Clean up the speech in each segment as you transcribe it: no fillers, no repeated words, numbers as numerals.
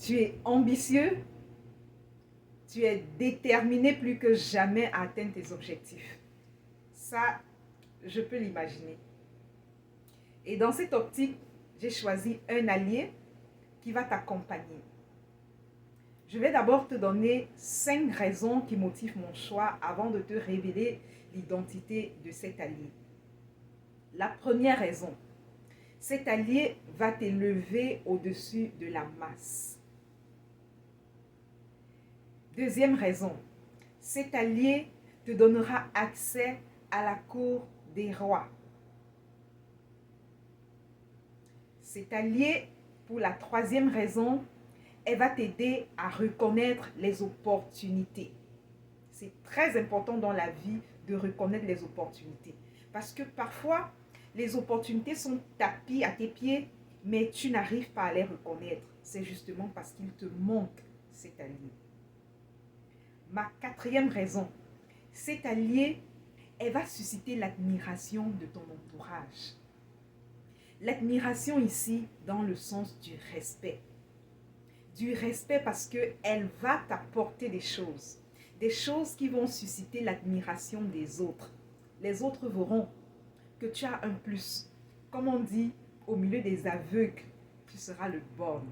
Tu es ambitieux, tu es déterminé plus que jamais à atteindre tes objectifs. Ça, je peux l'imaginer. Et dans cette optique, j'ai choisi un allié qui va t'accompagner. Je vais d'abord te donner 5 raisons qui motivent mon choix avant de te révéler l'identité de cet allié. La première raison, cet allié va t'élever au-dessus de la masse. Deuxième raison, cet allié te donnera accès à la cour des rois. Cet allié, pour la troisième raison, elle va t'aider à reconnaître les opportunités. C'est très important dans la vie de reconnaître les opportunités. Parce que parfois, les opportunités sont tapies à tes pieds, mais tu n'arrives pas à les reconnaître. C'est justement parce qu'il te manque cet allié. Ma quatrième raison, cet allié, elle va susciter l'admiration de ton entourage. L'admiration ici, dans le sens du respect. Du respect parce qu'elle va t'apporter des choses qui vont susciter l'admiration des autres. Les autres verront que tu as un plus. Comme on dit, au milieu des aveugles, tu seras le borgne.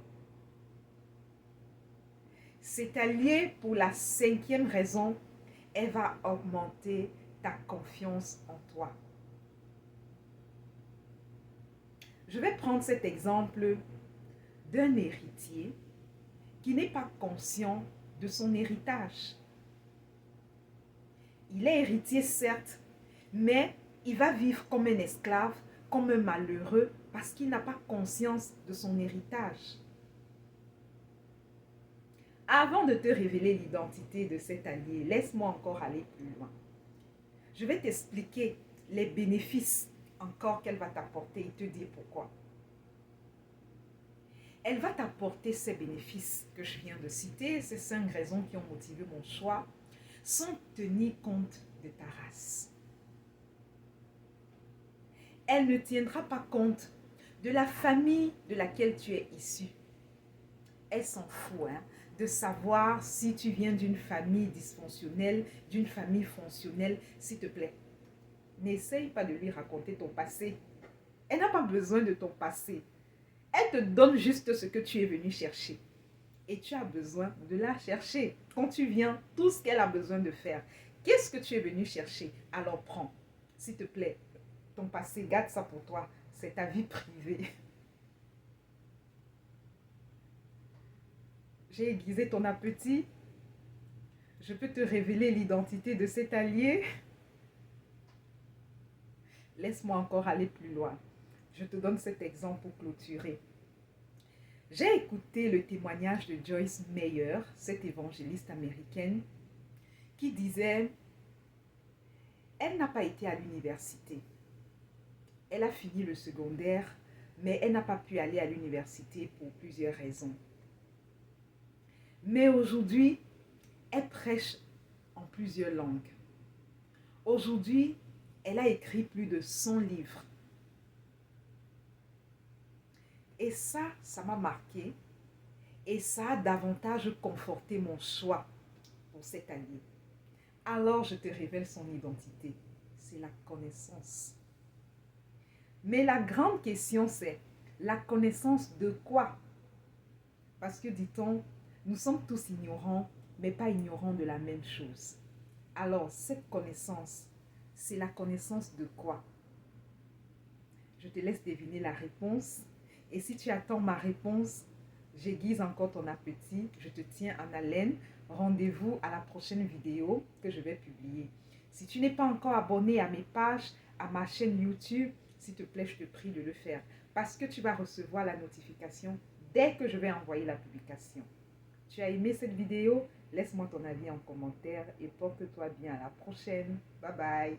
Cet allié, pour la cinquième raison, elle va augmenter ta confiance en toi. Je vais prendre cet exemple d'un héritier qui n'est pas conscient de son héritage. Il est héritier, certes, mais il va vivre comme un esclave, comme un malheureux, parce qu'il n'a pas conscience de son héritage. Avant de te révéler l'identité de cet allié, laisse-moi encore aller plus loin. Je vais t'expliquer les bénéfices encore qu'elle va t'apporter et te dire pourquoi. Elle va t'apporter ces bénéfices que je viens de citer, ces 5 raisons qui ont motivé mon choix, sans tenir compte de ta race. Elle ne tiendra pas compte de la famille de laquelle tu es issu. Elle s'en fout de savoir si tu viens d'une famille dysfonctionnelle, d'une famille fonctionnelle. S'il te plaît, n'essaye pas de lui raconter ton passé. Elle n'a pas besoin de ton passé. Elle te donne juste ce que tu es venu chercher. Et tu as besoin de la chercher. Quand tu viens, tout ce qu'elle a besoin de faire. Qu'est-ce que tu es venu chercher? Alors prends. S'il te plaît, ton passé, garde ça pour toi. C'est ta vie privée. J'ai aiguisé ton appétit. Je peux te révéler l'identité de cet allié. Laisse-moi encore aller plus loin. Je te donne cet exemple pour clôturer. J'ai écouté le témoignage de Joyce Meyer, cette évangéliste américaine, qui disait, elle n'a pas été à l'université. Elle a fini le secondaire, mais elle n'a pas pu aller à l'université pour plusieurs raisons. Mais aujourd'hui, elle prêche en plusieurs langues. Aujourd'hui, elle a écrit plus de 100 livres. Et ça m'a marqué. Et ça a davantage conforté mon choix pour cette allié. Alors je te révèle son identité. C'est la connaissance. Mais la grande question c'est, la connaissance de quoi? Parce que dit-on, nous sommes tous ignorants, mais pas ignorants de la même chose. Alors cette connaissance, c'est la connaissance de quoi? Je te laisse deviner la réponse. Et si tu attends ma réponse, j'aiguise encore ton appétit, je te tiens en haleine. Rendez-vous à la prochaine vidéo que je vais publier. Si tu n'es pas encore abonné à mes pages, à ma chaîne YouTube, s'il te plaît, je te prie de le faire. Parce que tu vas recevoir la notification dès que je vais envoyer la publication. Tu as aimé cette vidéo? Laisse-moi ton avis en commentaire et porte-toi bien. À la prochaine. Bye bye.